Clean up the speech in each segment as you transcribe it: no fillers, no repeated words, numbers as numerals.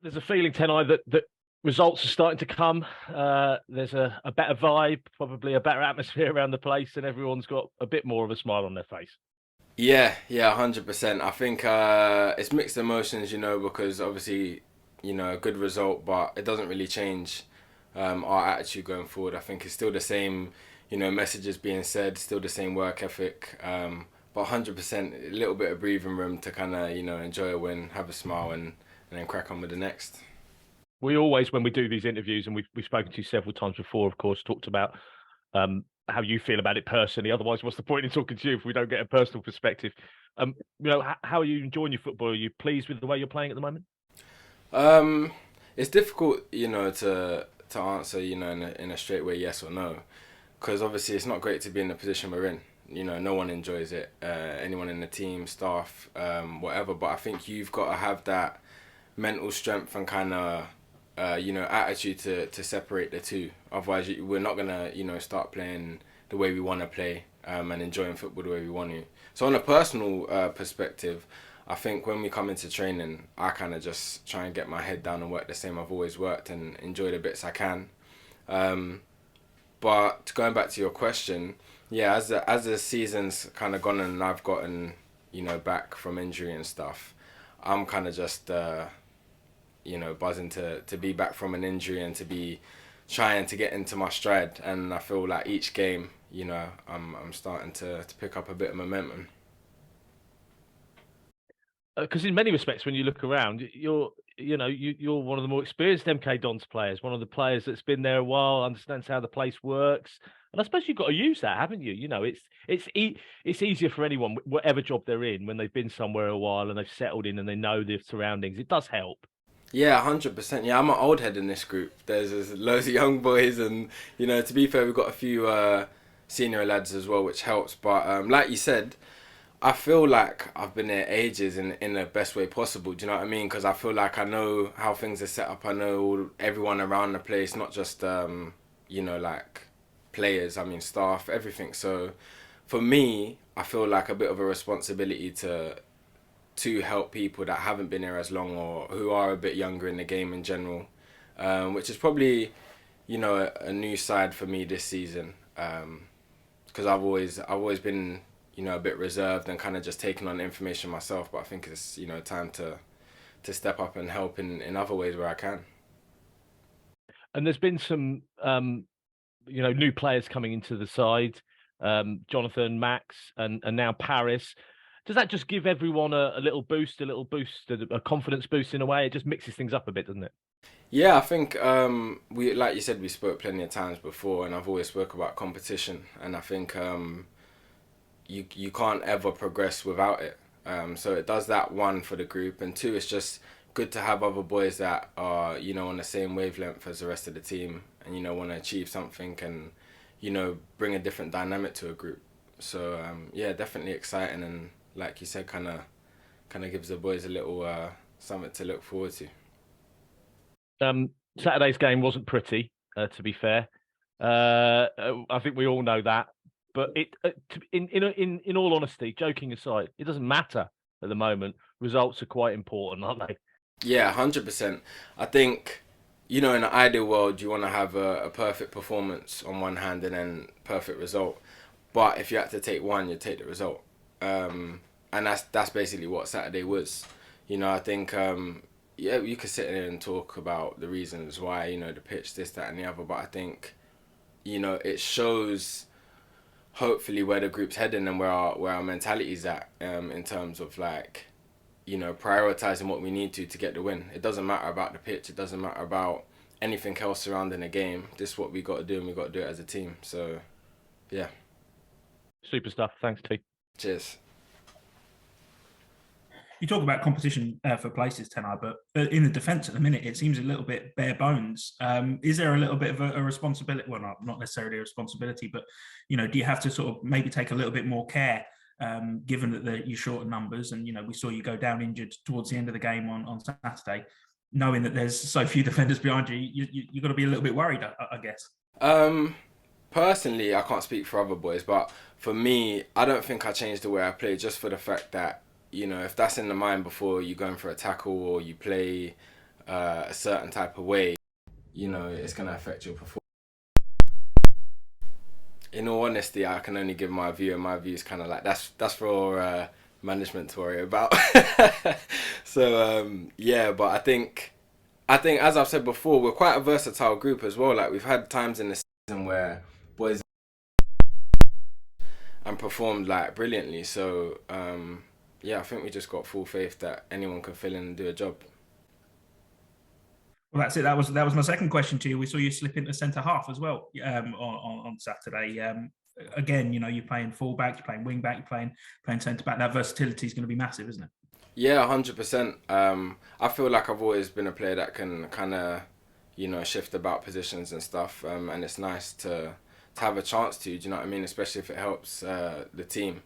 there's a feeling, Tenai, that results are starting to come. There's a better vibe, probably a better atmosphere around the place, and everyone's got a bit more of a smile on their face. Yeah, 100%. I think it's mixed emotions, because obviously, a good result, but it doesn't really change our attitude going forward. I think it's still the same, messages being said, still the same work ethic, but 100%, a little bit of breathing room to kind of, enjoy a win, have a smile, and then crack on with the next. We always, when we do these interviews, and we've spoken to you several times before, of course, talked about how you feel about it personally. Otherwise, what's the point in talking to you if we don't get a personal perspective? How are you enjoying your football? Are you pleased with the way you're playing at the moment? Um, it's difficult, to answer, in a straight way, yes or no, because obviously it's not great to be in the position we're in. No one enjoys it. Anyone in the team, staff, whatever. But I think you've got to have that mental strength and kind of, attitude to separate the two. Otherwise, we're not gonna, start playing the way we want to play, and enjoying football the way we want to. So on a personal perspective, I think when we come into training, I kind of just try and get my head down and work the same I've always worked and enjoy the bits I can. Um, but going back to your question, yeah, as the season's kind of gone and I've gotten, back from injury and stuff, I'm kind of just buzzing to be back from an injury and to be trying to get into my stride. And I feel like each game, I'm starting to pick up a bit of momentum. Because in many respects, when you look around, you're one of the more experienced MK Dons players, one of the players that's been there a while, understands how the place works, and I suppose you've got to use that, haven't you? It's easier for anyone, whatever job they're in, when they've been somewhere a while and they've settled in and they know the surroundings. It does help. Yeah, 100%. Yeah, I'm an old head in this group. There's loads of young boys, and to be fair, we've got a few senior lads as well, which helps. But like you said, I feel like I've been there ages in the best way possible. Do you know what I mean? Because I feel like I know how things are set up. I know everyone around the place, not just like players. I mean staff, everything. So for me, I feel like a bit of a responsibility to help people that haven't been here as long or who are a bit younger in the game in general, which is probably a new side for me this season, because I've always been a bit reserved and kind of just taking on information myself. But I think it's time to step up and help in other ways where I can. And there's been some new players coming into the side, Jonathan, Max, and now Paris. Does that just give everyone a little boost, a confidence boost in a way? It just mixes things up a bit, doesn't it? Yeah, I think we like you said we spoke plenty of times before, and I've always spoke about competition, and I think you can't ever progress without it. So it does that, one, for the group, and two, it's just good to have other boys that are on the same wavelength as the rest of the team, and want to achieve something and bring a different dynamic to a group. So yeah, definitely exciting, and like you said, kind of gives the boys a little something to look forward to. Saturday's game wasn't pretty, to be fair. I think we all know that. But in all honesty, joking aside, it doesn't matter at the moment. Results are quite important, aren't they? Yeah, 100%. I think, in an ideal world, you want to have a perfect performance on one hand and then perfect result. But if you had to take one, you take the result. And that's basically what Saturday was. I think, yeah, you could sit here and talk about the reasons why, the pitch, this, that, and the other. But I think, it shows hopefully where the group's heading and where our mentality's at, in terms of like prioritizing what we need to get the win. It doesn't matter about the pitch. It doesn't matter about anything else surrounding the game. This is what we got to do, and we got to do it as a team. So yeah, Super stuff. Thanks, T. cheers. You talk about competition for places, Tenai, but in the defence at the minute, it seems a little bit bare bones. Is there a little bit of a responsibility? Well, not necessarily a responsibility, but do you have to sort of maybe take a little bit more care, given that you're short of numbers, and we saw you go down injured towards the end of the game on Saturday, knowing that there's so few defenders behind you, you've got to be a little bit worried, I guess. Personally, I can't speak for other boys, but for me, I don't think I changed the way I play, just for the fact that if that's in the mind before you going for a tackle or you play a certain type of way, it's going to affect your performance. In all honesty, I can only give my view, and my view is kind of like that's for management to worry about. So yeah, but I think as I've said before, we're quite a versatile group as well. Like we've had times in the season where boys and performed like brilliantly. So yeah, I think we just got full faith that anyone can fill in and do a job. Well, that's it. That was my second question to you. We saw you slip into centre half as well on Saturday. Again, you're playing fullback, you're playing wing back, you're playing centre back. That versatility is going to be massive, isn't it? Yeah, 100%. I feel like I've always been a player that can kind of, shift about positions and stuff. And it's nice to have a chance to. Do you know what I mean? Especially if it helps the team.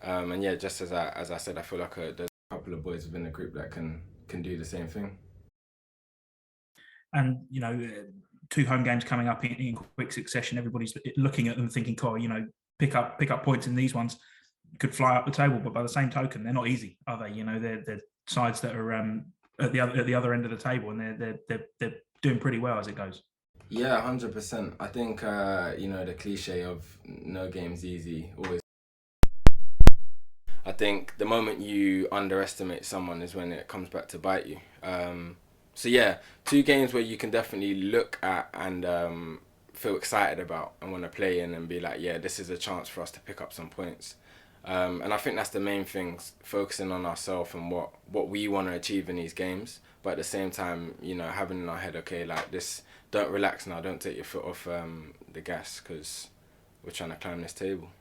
And yeah, just as I said, I feel like there's a couple of boys within the group that can do the same thing. And 2 home games coming up in quick succession. Everybody's looking at them thinking, "Oh, pick up points in these ones could fly up the table." But by the same token, they're not easy, are they? They're sides that are at the other end of the table, and they're doing pretty well as it goes. Yeah, 100%. I think the cliche of no game's easy always. I think the moment you underestimate someone is when it comes back to bite you. So yeah, 2 games where you can definitely look at and feel excited about and want to play in and be like, yeah, this is a chance for us to pick up some points. And I think that's the main thing, focusing on ourselves and what we want to achieve in these games. But at the same time, having in our head, okay, like this, don't relax now, don't take your foot off the gas because we're trying to climb this table.